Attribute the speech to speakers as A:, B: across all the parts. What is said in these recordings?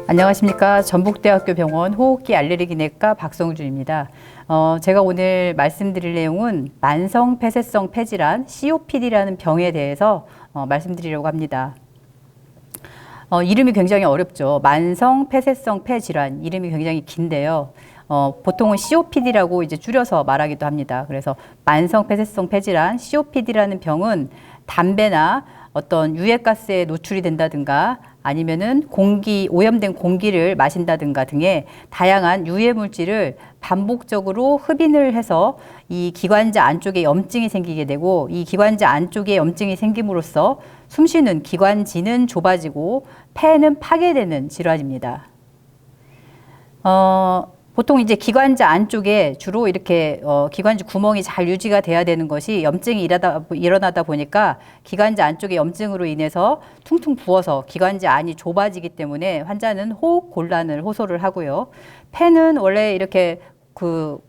A: 안녕하십니까. 전북대학교 병원 호흡기 알레르기내과 박성주입니다. 제가 오늘 말씀드릴 내용은 만성 폐쇄성 폐질환 COPD라는 병에 대해서 말씀드리려고 합니다. 이름이 굉장히 어렵죠. 만성 폐쇄성 폐질환, 이름이 굉장히 긴데요. 보통은 COPD라고 이제 줄여서 말하기도 합니다. 그래서 만성 폐쇄성 폐질환 COPD라는 병은 담배나 어떤 유해가스에 노출이 된다든가 아니면은 오염된 공기를 마신다든가 등의 다양한 유해 물질을 반복적으로 흡인을 해서 이 기관지 안쪽에 염증이 생기게 되고, 이 기관지 안쪽에 염증이 생김으로써 숨쉬는 기관지는 좁아지고 폐는 파괴되는 질환입니다. 보통 이제 기관지 안쪽에 주로 이렇게 기관지 구멍이 잘 유지가 돼야 되는 것이 염증이 일어나다 보니까 기관지 안쪽에 염증으로 인해서 퉁퉁 부어서 기관지 안이 좁아지기 때문에 환자는 호흡 곤란을 호소를 하고요. 폐는 원래 이렇게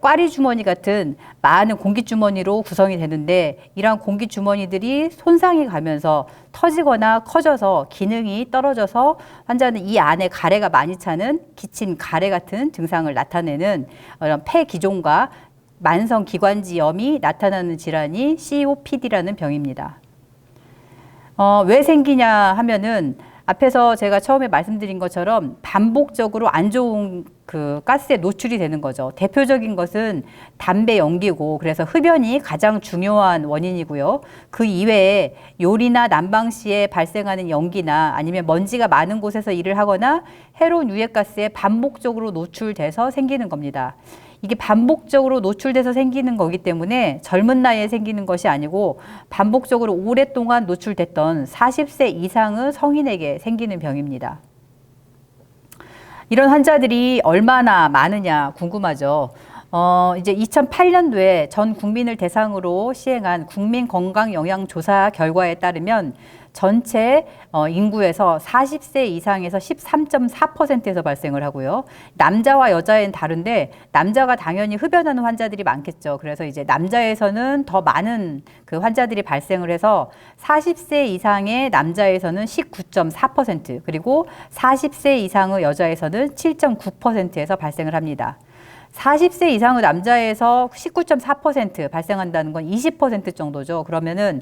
A: 꽈리 주머니 같은 많은 공기 주머니로 구성이 되는데, 이러한 공기 주머니들이 손상이 가면서 터지거나 커져서 기능이 떨어져서 환자는 이 안에 가래가 많이 차는 기침 가래 같은 증상을 나타내는 폐 기종과 만성 기관지염이 나타나는 질환이 COPD라는 병입니다. 왜 생기냐 하면은 앞에서 제가 처음에 말씀드린 것처럼 반복적으로 안 좋은 가스에 노출이 되는 거죠. 대표적인 것은 담배 연기고, 그래서 흡연이 가장 중요한 원인이고요. 그 이외에 요리나 난방 시에 발생하는 연기나 아니면 먼지가 많은 곳에서 일을 하거나 해로운 유해가스에 반복적으로 노출돼서 생기는 겁니다. 이게 반복적으로 노출돼서 생기는 거기 때문에 젊은 나이에 생기는 것이 아니고 반복적으로 오랫동안 노출됐던 40세 이상의 성인에게 생기는 병입니다. 이런 환자들이 얼마나 많으냐 궁금하죠. 이제 2008년도에 전 국민을 대상으로 시행한 국민건강영양조사 결과에 따르면 전체 인구에서 40세 이상에서 13.4%에서 발생을 하고요. 남자와 여자엔 다른데 남자가 당연히 흡연하는 환자들이 많겠죠. 그래서 이제 남자에서는 더 많은 환자들이 발생을 해서 40세 이상의 남자에서는 19.4%, 그리고 40세 이상의 여자에서는 7.9%에서 발생을 합니다. 40세 이상의 남자에서 19.4% 발생한다는 건 20% 정도죠. 그러면은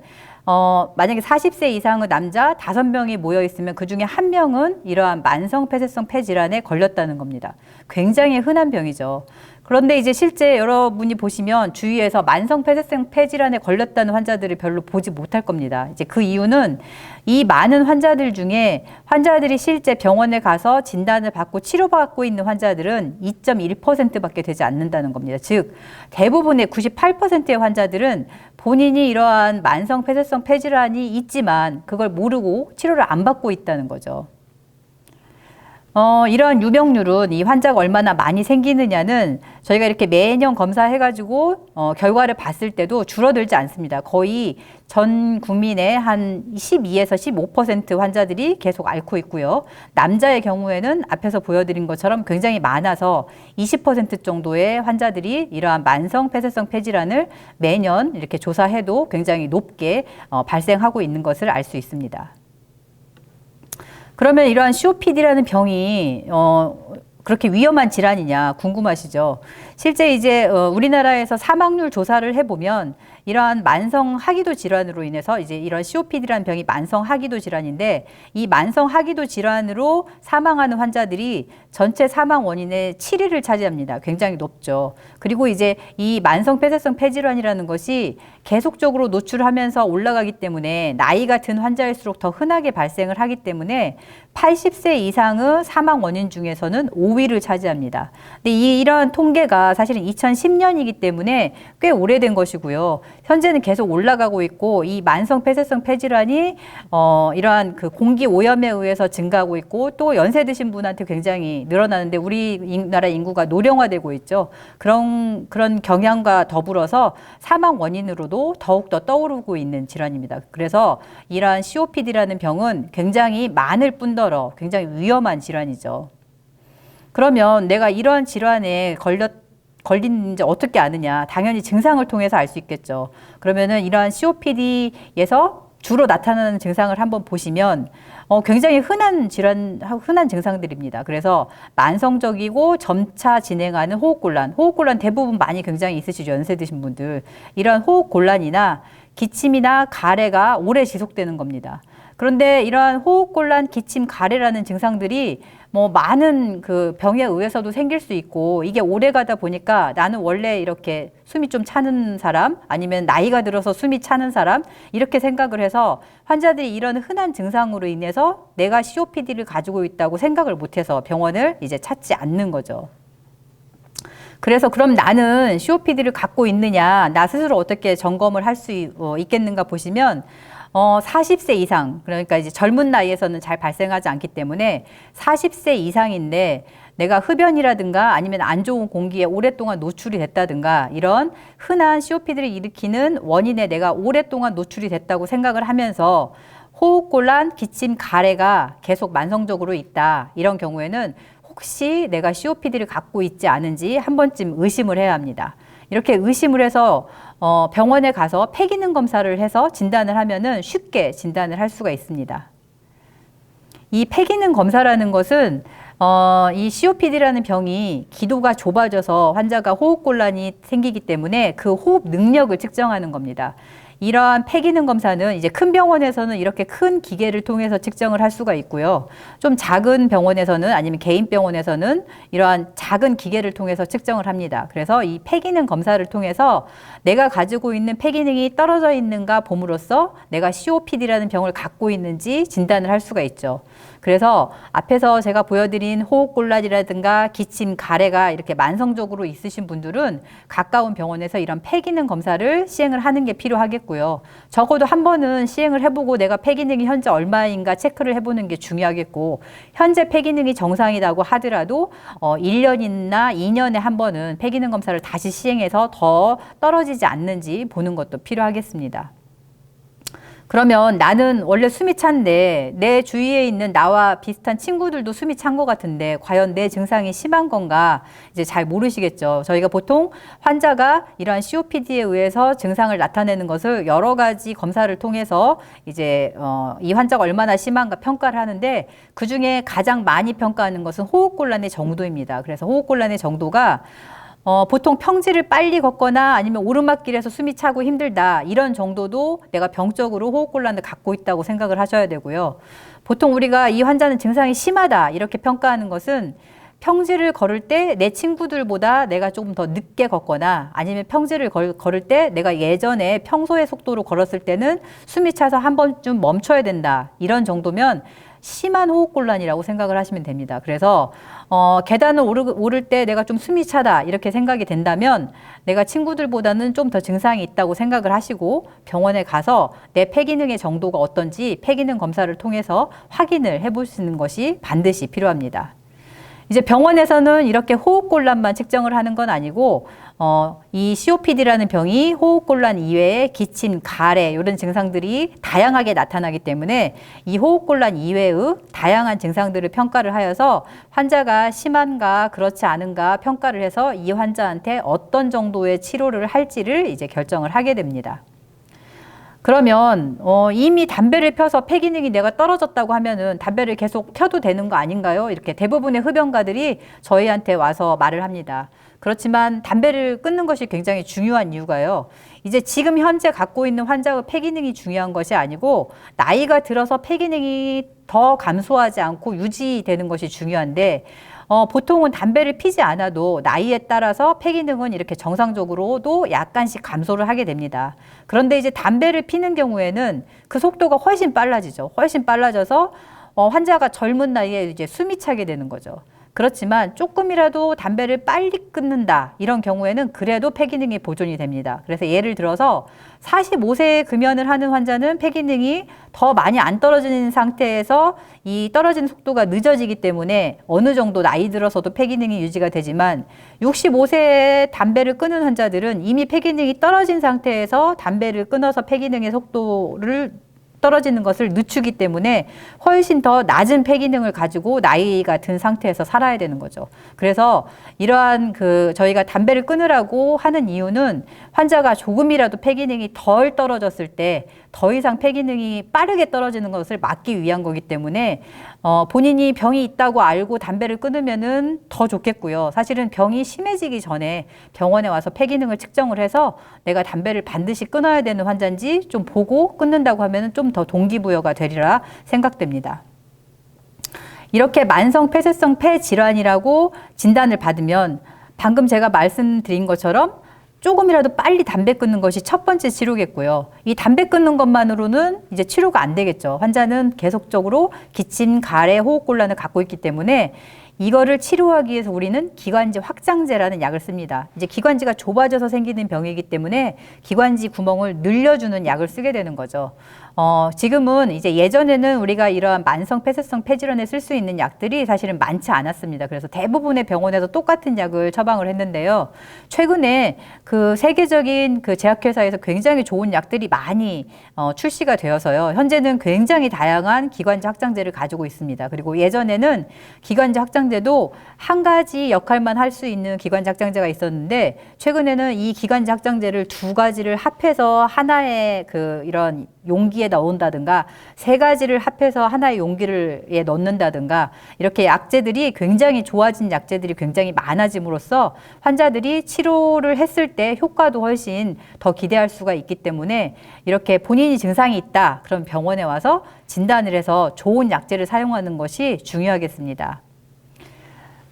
A: 만약에 40세 이상의 남자 5명이 모여 있으면 그 중에 1명은 이러한 만성 폐쇄성 폐질환에 걸렸다는 겁니다. 굉장히 흔한 병이죠. 그런데 이제 실제 여러분이 보시면 주위에서 만성 폐쇄성 폐질환에 걸렸다는 환자들을 별로 보지 못할 겁니다. 이제 그 이유는 이 많은 환자들 중에 환자들이 실제 병원에 가서 진단을 받고 치료받고 있는 환자들은 2.1%밖에 되지 않는다는 겁니다. 즉 대부분의 98%의 환자들은 본인이 이러한 만성 폐쇄성 폐질환이 있지만 그걸 모르고 치료를 안 받고 있다는 거죠. 이러한 유병률은, 이 환자가 얼마나 많이 생기느냐는 저희가 이렇게 매년 검사해가지고 결과를 봤을 때도 줄어들지 않습니다. 거의 전 국민의 한 12에서 15% 환자들이 계속 앓고 있고요. 남자의 경우에는 앞에서 보여드린 것처럼 굉장히 많아서 20% 정도의 환자들이 이러한 만성 폐쇄성 폐질환을 매년 이렇게 조사해도 굉장히 높게 발생하고 있는 것을 알 수 있습니다. 그러면 이러한 COPD라는 병이 그렇게 위험한 질환이냐 궁금하시죠? 실제 이제 우리나라에서 사망률 조사를 해보면 이러한 만성 하기도 질환으로 인해서 이제 이런 COPD라는 병이 만성 하기도 질환인데, 이 만성 하기도 질환으로 사망하는 환자들이 전체 사망 원인의 7위를 차지합니다. 굉장히 높죠. 그리고 이제 이 만성 폐쇄성 폐질환이라는 것이 계속적으로 노출하면서 올라가기 때문에 나이가 든 환자일수록 더 흔하게 발생을 하기 때문에 80세 이상의 사망 원인 중에서는 5위를 차지합니다. 근데 이러한 통계가 사실은 2010년이기 때문에 꽤 오래된 것이고요. 현재는 계속 올라가고 있고, 이 만성 폐쇄성 폐질환이 이러한 공기 오염에 의해서 증가하고 있고, 또 연세 드신 분한테 굉장히 늘어나는데 우리나라 인구가 노령화되고 있죠. 그런 경향과 더불어서 사망 원인으로도 더욱더 떠오르고 있는 질환입니다. 그래서 이러한 COPD라는 병은 굉장히 많을 뿐더러 굉장히 위험한 질환이죠. 그러면 내가 이러한 질환에 걸린지 어떻게 아느냐? 당연히 증상을 통해서 알 수 있겠죠. 그러면은 이러한 COPD에서 주로 나타나는 증상을 한번 보시면 굉장히 흔한 흔한 증상들입니다. 그래서 만성적이고 점차 진행하는 호흡곤란 대부분 많이 굉장히 있으시죠. 연세 드신 분들. 이런 호흡곤란이나 기침이나 가래가 오래 지속되는 겁니다. 그런데 이러한 호흡곤란, 기침, 가래라는 증상들이 뭐 많은 그 병에 의해서도 생길 수 있고, 이게 오래 가다 보니까 나는 원래 이렇게 숨이 좀 차는 사람, 아니면 나이가 들어서 숨이 차는 사람, 이렇게 생각을 해서 환자들이 이런 흔한 증상으로 인해서 내가 COPD를 가지고 있다고 생각을 못해서 병원을 이제 찾지 않는 거죠. 그래서 그럼 나는 COPD를 갖고 있느냐, 나 스스로 어떻게 점검을 할 수 있겠는가 보시면 40세 이상, 그러니까 이제 젊은 나이에서는 잘 발생하지 않기 때문에 40세 이상인데 내가 흡연이라든가 아니면 안 좋은 공기에 오랫동안 노출이 됐다든가 이런 흔한 COPD를 일으키는 원인에 내가 오랫동안 노출이 됐다고 생각을 하면서 호흡곤란, 기침, 가래가 계속 만성적으로 있다. 이런 경우에는 혹시 내가 COPD를 갖고 있지 않은지 한 번쯤 의심을 해야 합니다. 이렇게 의심을 해서 병원에 가서 폐기능 검사를 해서 진단을 하면은 쉽게 진단을 할 수가 있습니다. 이 폐기능 검사라는 것은 이 COPD라는 병이 기도가 좁아져서 환자가 호흡곤란이 생기기 때문에 그 호흡 능력을 측정하는 겁니다. 이러한 폐기능 검사는 이제 큰 병원에서는 이렇게 큰 기계를 통해서 측정을 할 수가 있고요. 좀 작은 병원에서는 아니면 개인 병원에서는 이러한 작은 기계를 통해서 측정을 합니다. 그래서 이 폐기능 검사를 통해서 내가 가지고 있는 폐기능이 떨어져 있는가 봄으로써 내가 COPD라는 병을 갖고 있는지 진단을 할 수가 있죠. 그래서 앞에서 제가 보여드린 호흡곤란이라든가 기침, 가래가 이렇게 만성적으로 있으신 분들은 가까운 병원에서 이런 폐기능 검사를 시행을 하는 게 필요하겠고요. 적어도 한 번은 시행을 해보고 내가 폐기능이 현재 얼마인가 체크를 해보는 게 중요하겠고, 현재 폐기능이 정상이라고 하더라도 1년이나 2년에 한 번은 폐기능 검사를 다시 시행해서 더 떨어지지 않는지 보는 것도 필요하겠습니다. 그러면 나는 원래 숨이 찬데 내 주위에 있는 나와 비슷한 친구들도 숨이 찬 것 같은데 과연 내 증상이 심한 건가 이제 잘 모르시겠죠. 저희가 보통 환자가 이러한 COPD에 의해서 증상을 나타내는 것을 여러 가지 검사를 통해서 이제 이 환자가 얼마나 심한가 평가를 하는데 그 중에 가장 많이 평가하는 것은 호흡곤란의 정도입니다. 그래서 호흡곤란의 정도가 보통 평지를 빨리 걷거나 아니면 오르막길에서 숨이 차고 힘들다 이런 정도도 내가 병적으로 호흡곤란을 갖고 있다고 생각을 하셔야 되고요. 보통 우리가 이 환자는 증상이 심하다 이렇게 평가하는 것은 평지를 걸을 때 내 친구들보다 내가 조금 더 늦게 걷거나 아니면 평지를 걸을 때 내가 예전에 평소의 속도로 걸었을 때는 숨이 차서 한 번쯤 멈춰야 된다 이런 정도면 심한 호흡곤란이라고 생각을 하시면 됩니다. 그래서 계단을 오를 때 내가 좀 숨이 차다 이렇게 생각이 된다면 내가 친구들보다는 좀 더 증상이 있다고 생각을 하시고 병원에 가서 내 폐기능의 정도가 어떤지 폐기능 검사를 통해서 확인을 해보시는 것이 반드시 필요합니다. 이제 병원에서는 이렇게 호흡곤란만 측정을 하는 건 아니고 이 COPD라는 병이 호흡곤란 이외에 기침, 가래 이런 증상들이 다양하게 나타나기 때문에 이 호흡곤란 이외의 다양한 증상들을 평가를 하여서 환자가 심한가 그렇지 않은가 평가를 해서 이 환자한테 어떤 정도의 치료를 할지를 이제 결정을 하게 됩니다. 그러면 이미 담배를 펴서 폐기능이 내가 떨어졌다고 하면은 담배를 계속 켜도 되는 거 아닌가요? 이렇게 대부분의 흡연가들이 저희한테 와서 말을 합니다. 그렇지만 담배를 끊는 것이 굉장히 중요한 이유가요. 이제 지금 현재 갖고 있는 환자의 폐기능이 중요한 것이 아니고 나이가 들어서 폐기능이 더 감소하지 않고 유지되는 것이 중요한데 보통은 담배를 피지 않아도 나이에 따라서 폐기능은 이렇게 정상적으로도 약간씩 감소를 하게 됩니다. 그런데 이제 담배를 피는 경우에는 그 속도가 훨씬 빨라지죠. 훨씬 빨라져서 환자가 젊은 나이에 이제 숨이 차게 되는 거죠. 그렇지만 조금이라도 담배를 빨리 끊는다 이런 경우에는 그래도 폐기능이 보존이 됩니다. 그래서 예를 들어서 45세에 금연을 하는 환자는 폐기능이 더 많이 안 떨어지는 상태에서 이 떨어지는 속도가 늦어지기 때문에 어느 정도 나이 들어서도 폐기능이 유지가 되지만 65세에 담배를 끊은 환자들은 이미 폐기능이 떨어진 상태에서 담배를 끊어서 폐기능의 속도를 떨어지는 것을 늦추기 때문에 훨씬 더 낮은 폐기능을 가지고 나이가 든 상태에서 살아야 되는 거죠. 그래서 이러한 저희가 담배를 끊으라고 하는 이유는 환자가 조금이라도 폐기능이 덜 떨어졌을 때 더 이상 폐 기능이 빠르게 떨어지는 것을 막기 위한 거기 때문에 본인이 병이 있다고 알고 담배를 끊으면은 더 좋겠고요. 사실은 병이 심해지기 전에 병원에 와서 폐 기능을 측정을 해서 내가 담배를 반드시 끊어야 되는 환자인지 좀 보고 끊는다고 하면은 좀 더 동기부여가 되리라 생각됩니다. 이렇게 만성 폐쇄성 폐 질환이라고 진단을 받으면 방금 제가 말씀드린 것처럼 조금이라도 빨리 담배 끊는 것이 첫 번째 치료겠고요. 이 담배 끊는 것만으로는 이제 치료가 안 되겠죠. 환자는 계속적으로 기침, 가래, 호흡곤란을 갖고 있기 때문에 이거를 치료하기 위해서 우리는 기관지 확장제라는 약을 씁니다. 이제 기관지가 좁아져서 생기는 병이기 때문에 기관지 구멍을 늘려주는 약을 쓰게 되는 거죠. 지금은 이제 예전에는 우리가 이러한 만성 폐쇄성 폐질환에 쓸 수 있는 약들이 사실은 많지 않았습니다. 그래서 대부분의 병원에서 똑같은 약을 처방을 했는데요. 최근에 그 세계적인 그 제약회사에서 굉장히 좋은 약들이 많이 출시가 되어서요. 현재는 굉장히 다양한 기관지 확장제를 가지고 있습니다. 그리고 예전에는 기관지 확장제도 한 가지 역할만 할 수 있는 기관지 확장제가 있었는데 최근에는 이 기관지 확장제를 두 가지를 합해서 하나의 그 이런 용기에 넣는다든가 세 가지를 합해서 하나의 용기에 넣는다든가 이렇게 약제들이 굉장히 좋아진 약제들이 굉장히 많아짐으로써 환자들이 치료를 했을 때 효과도 훨씬 더 기대할 수가 있기 때문에 이렇게 본인이 증상이 있다 그럼 병원에 와서 진단을 해서 좋은 약제를 사용하는 것이 중요하겠습니다.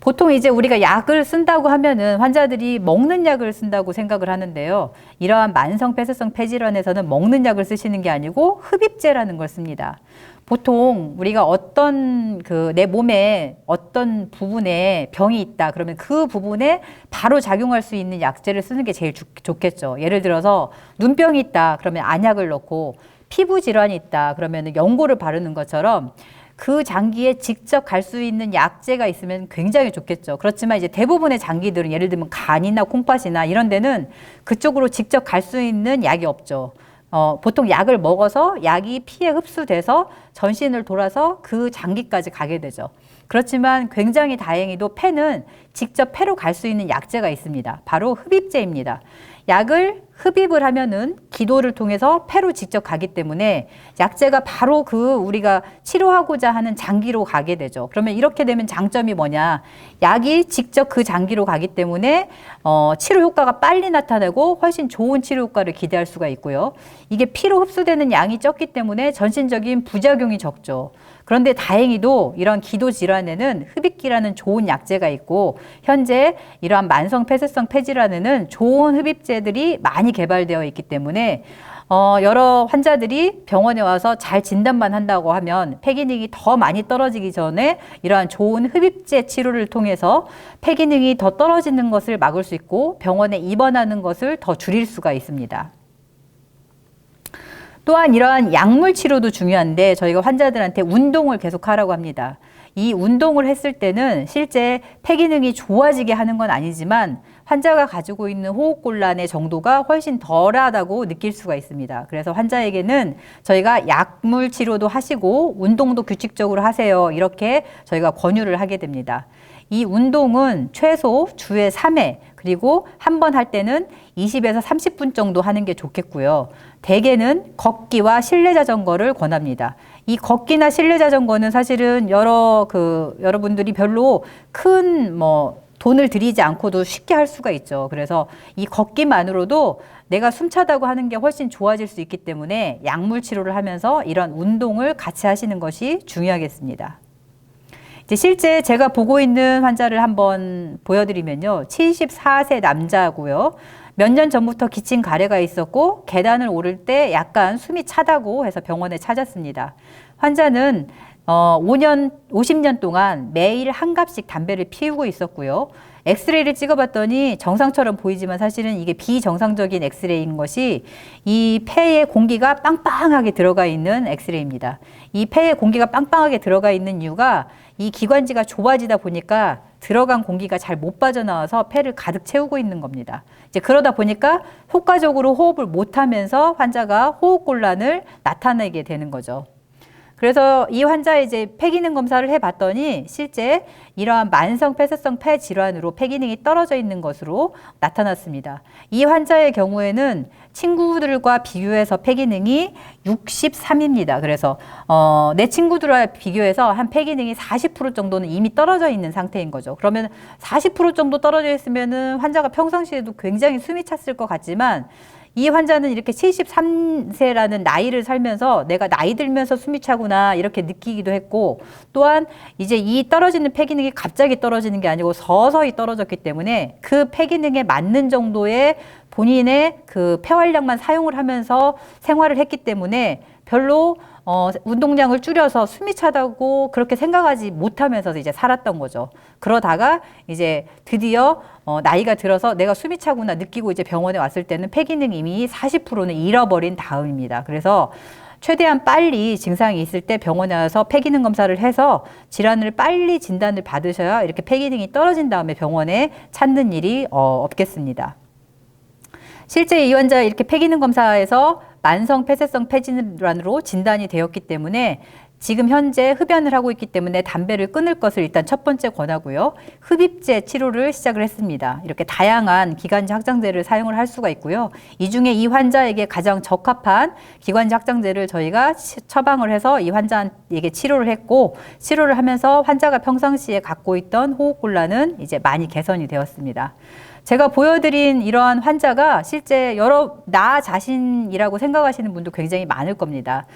A: 보통 이제 우리가 약을 쓴다고 하면은 환자들이 먹는 약을 쓴다고 생각을 하는데요. 이러한 만성 폐쇄성 폐질환에서는 먹는 약을 쓰시는 게 아니고 흡입제라는 걸 씁니다. 보통 우리가 어떤 내 몸에 어떤 부분에 병이 있다 그러면 그 부분에 바로 작용할 수 있는 약제를 쓰는 게 제일 좋겠죠. 예를 들어서 눈병이 있다 그러면 안약을 넣고 피부 질환이 있다 그러면 연고를 바르는 것처럼 그 장기에 직접 갈 수 있는 약제가 있으면 굉장히 좋겠죠. 그렇지만 이제 대부분의 장기들은 예를 들면 간이나 콩팥이나 이런 데는 그쪽으로 직접 갈 수 있는 약이 없죠. 보통 약을 먹어서 약이 피에 흡수돼서 전신을 돌아서 그 장기까지 가게 되죠. 그렇지만 굉장히 다행히도 폐는 직접 폐로 갈 수 있는 약제가 있습니다. 바로 흡입제입니다. 약을 흡입을 하면은 기도를 통해서 폐로 직접 가기 때문에 약제가 바로 그 우리가 치료하고자 하는 장기로 가게 되죠. 그러면 이렇게 되면 장점이 뭐냐? 약이 직접 그 장기로 가기 때문에 치료 효과가 빨리 나타나고 훨씬 좋은 치료 효과를 기대할 수가 있고요. 이게 피로 흡수되는 양이 적기 때문에 전신적인 부작용이 적죠. 그런데 다행히도 이런 기도 질환에는 흡입기라는 좋은 약제가 있고 현재 이러한 만성 폐쇄성 폐질환에는 좋은 흡입제들이 많이 개발되어 있기 때문에 여러 환자들이 병원에 와서 잘 진단만 한다고 하면 폐 기능이 더 많이 떨어지기 전에 이러한 좋은 흡입제 치료를 통해서 폐 기능이 더 떨어지는 것을 막을 수 있고 병원에 입원하는 것을 더 줄일 수가 있습니다. 또한 이러한 약물 치료도 중요한데 저희가 환자들한테 운동을 계속 하라고 합니다. 이 운동을 했을 때는 실제 폐 기능이 좋아지게 하는 건 아니지만 환자가 가지고 있는 호흡곤란의 정도가 훨씬 덜하다고 느낄 수가 있습니다. 그래서 환자에게는 저희가 약물 치료도 하시고 운동도 규칙적으로 하세요. 이렇게 저희가 권유를 하게 됩니다. 이 운동은 최소 주에 3회 그리고 한 번 할 때는 20에서 30분 정도 하는 게 좋겠고요. 대개는 걷기와 실내 자전거를 권합니다. 이 걷기나 실내 자전거는 사실은 여러분들이 별로 큰 돈을 들이지 않고도 쉽게 할 수가 있죠. 그래서 이 걷기만으로도 내가 숨차다고 하는 게 훨씬 좋아질 수 있기 때문에 약물 치료를 하면서 이런 운동을 같이 하시는 것이 중요하겠습니다. 이제 실제 제가 보고 있는 환자를 한번 보여드리면요. 74세 남자고요. 몇 년 전부터 기침 가래가 있었고 계단을 오를 때 약간 숨이 차다고 해서 병원에 찾았습니다. 환자는 50년 동안 매일 한 갑씩 담배를 피우고 있었고요. 엑스레이를 찍어봤더니 정상처럼 보이지만 사실은 이게 비정상적인 엑스레이인 것이 이 폐에 공기가 빵빵하게 들어가 있는 엑스레이입니다. 이 폐에 공기가 빵빵하게 들어가 있는 이유가 이 기관지가 좁아지다 보니까 들어간 공기가 잘 못 빠져나와서 폐를 가득 채우고 있는 겁니다. 이제 그러다 보니까 효과적으로 호흡을 못하면서 환자가 호흡곤란을 나타내게 되는 거죠. 그래서 이 환자의 이제 폐기능 검사를 해봤더니 실제 이러한 만성 폐쇄성 폐 질환으로 폐기능이 떨어져 있는 것으로 나타났습니다. 이 환자의 경우에는 친구들과 비교해서 폐기능이 63입니다. 그래서 내 친구들과 비교해서 한 폐기능이 40% 정도는 이미 떨어져 있는 상태인 거죠. 그러면 40% 정도 떨어져 있으면은 환자가 평상시에도 굉장히 숨이 찼을 것 같지만 이 환자는 이렇게 73세라는 나이를 살면서 내가 나이 들면서 숨이 차구나 이렇게 느끼기도 했고, 또한 이제 이 떨어지는 폐기능이 갑자기 떨어지는 게 아니고 서서히 떨어졌기 때문에 그 폐기능에 맞는 정도의 본인의 그 폐활량만 사용을 하면서 생활을 했기 때문에 별로 운동량을 줄여서 숨이 차다고 그렇게 생각하지 못하면서 이제 살았던 거죠. 그러다가 이제 드디어 나이가 들어서 내가 숨이 차구나 느끼고 이제 병원에 왔을 때는 폐기능 이미 40%는 잃어버린 다음입니다. 그래서 최대한 빨리 증상이 있을 때 병원에 와서 폐기능 검사를 해서 질환을 빨리 진단을 받으셔야 이렇게 폐기능이 떨어진 다음에 병원에 찾는 일이 없겠습니다. 실제 이 환자 이렇게 폐기능 검사에서 만성 폐쇄성 폐질환으로 진단이 되었기 때문에 지금 현재 흡연을 하고 있기 때문에 담배를 끊을 것을 일단 첫 번째 권하고요. 흡입제 치료를 시작을 했습니다. 이렇게 다양한 기관지 확장제를 사용을 할 수가 있고요. 이 중에 이 환자에게 가장 적합한 기관지 확장제를 저희가 처방을 해서 이 환자에게 치료를 했고, 치료를 하면서 환자가 평상시에 갖고 있던 호흡곤란은 이제 많이 개선이 되었습니다. 제가 보여드린 이러한 환자가 실제 나 자신이라고 생각하시는 분도 굉장히 많을 겁니다.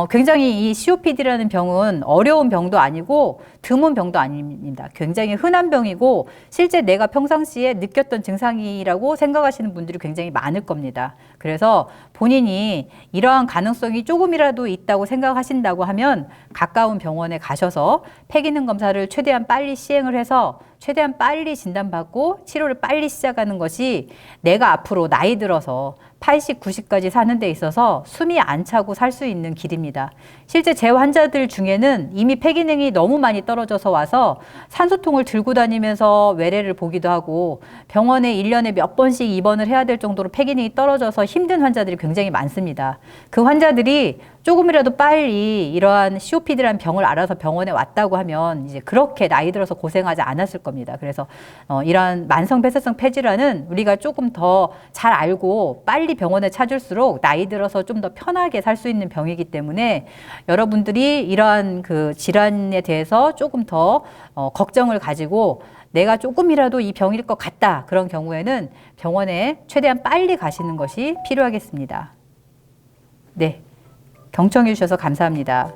A: 굉장히 이 COPD라는 병은 어려운 병도 아니고 드문 병도 아닙니다. 굉장히 흔한 병이고 실제 내가 평상시에 느꼈던 증상이라고 생각하시는 분들이 굉장히 많을 겁니다. 그래서 본인이 이러한 가능성이 조금이라도 있다고 생각하신다고 하면 가까운 병원에 가셔서 폐기능 검사를 최대한 빨리 시행을 해서 최대한 빨리 진단받고 치료를 빨리 시작하는 것이 내가 앞으로 나이 들어서 80, 90까지 사는 데 있어서 숨이 안 차고 살 수 있는 길입니다. 실제 제 환자들 중에는 이미 폐기능이 너무 많이 떨어져서 와서 산소통을 들고 다니면서 외래를 보기도 하고 병원에 1년에 몇 번씩 입원을 해야 될 정도로 폐기능이 떨어져서 힘든 환자들이 굉장히 많습니다. 그 환자들이 조금이라도 빨리 이러한 COPD라는 병을 알아서 병원에 왔다고 하면 이제 그렇게 나이 들어서 고생하지 않았을 겁니다. 그래서 이러한 만성 폐쇄성 폐질환은 우리가 조금 더 잘 알고 빨리 병원에 찾을수록 나이 들어서 좀 더 편하게 살 수 있는 병이기 때문에 여러분들이 이러한 그 질환에 대해서 조금 더 걱정을 가지고 내가 조금이라도 이 병일 것 같다. 그런 경우에는 병원에 최대한 빨리 가시는 것이 필요하겠습니다. 네. 경청해 주셔서 감사합니다.